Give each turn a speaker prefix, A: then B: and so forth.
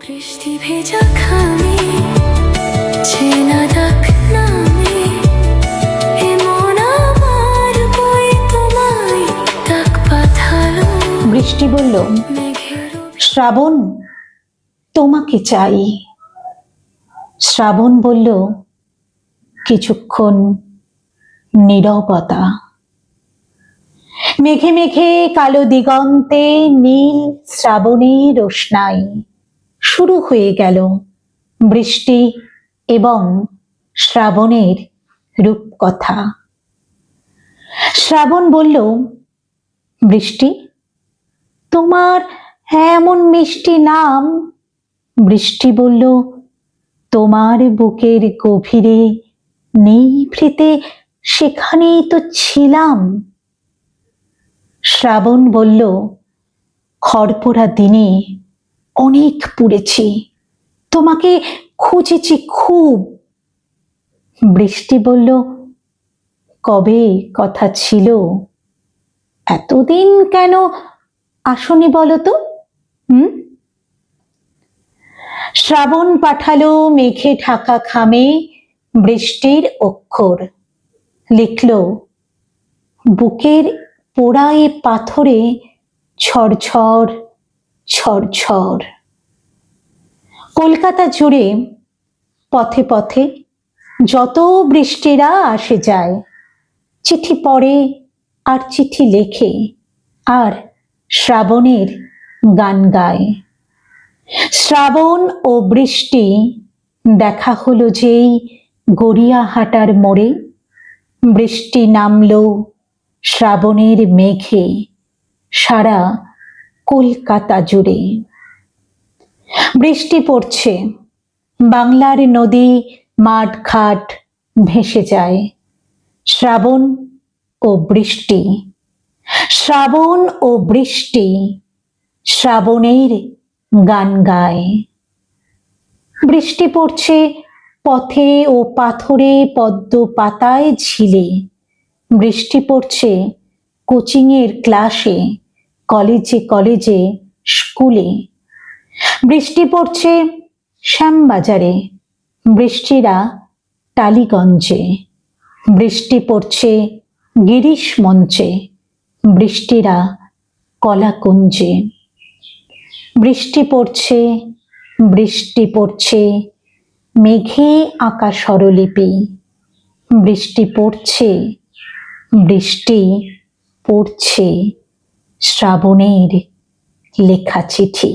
A: বৃষ্টি ভেজা খামে চেনা ডাক নামে এমন আমার বই তোমায় ডাক পাঠালো।
B: বৃষ্টি বলল, শ্রাবণ তোমাকে চাই। শ্রাবণ বলল, কিছুক্ষণ নীরবতা। মেঘে মেঘে কালো দিগন্তে নীল শ্রাবণের রোশনাই। শুরু হয়ে গেল বৃষ্টি এবং শ্রাবণের রূপকথা। শ্রাবণ বলল, বৃষ্টি তোমার এমন মিষ্টি নাম। বৃষ্টি বলল, তোমার বুকের গভীরে নিভৃতে সেখানেই তো ছিলাম। শ্রাবণ বলল, খরপোড়া দিনে অনেক পুড়েছি, তোমাকে খুঁজেছি খুব। বৃষ্টি বলল, কবে কথা ছিল, এতদিন কেন আসনি বলো তো? শ্রাবণ পাঠালো মেঘে ঢাকা খামে বৃষ্টির অক্ষর। লিখল, বুকের পোড়ায় পাথরে ঝরঝর ঝরঝর। কলকাতা জুড়ে পথে পথে যত বৃষ্টিরা আসে যায়, চিঠি পড়ে আর চিঠি লেখে আর শ্রাবণের গান গায়। শ্রাবণ ও বৃষ্টি দেখা হলো যেই গড়িয়াহাটার মোড়ে। বৃষ্টি নামলো শ্রাবণের মেঘে সারা কলকাতা জুড়ে। বৃষ্টি পড়ছে, বাংলার নদী মাঠ ঘাট ভেসে যায়। শ্রাবণ ও বৃষ্টি, শ্রাবণ ও বৃষ্টি শ্রাবণের গান গায়। বৃষ্টি পড়ছে পথে ও পাথরে পদ্ম পাতায় ঝিলে। বৃষ্টি পড়ছে কোচিংয়ের ক্লাসে, কলেজে কলেজে স্কুলে। বৃষ্টি পড়ছে শ্যামবাজারে, বৃষ্টিরা টালিগঞ্জে। বৃষ্টি পড়ছে গিরিশ মঞ্চে, বৃষ্টিরা কলাকুঞ্জে। বৃষ্টি পড়ছে, বৃষ্টি পড়ছে মেঘে আঁকা স্বরলিপি। বৃষ্টি পড়ছে, বৃষ্টি পড়ছে শ্রাবণের লেখা চিঠি।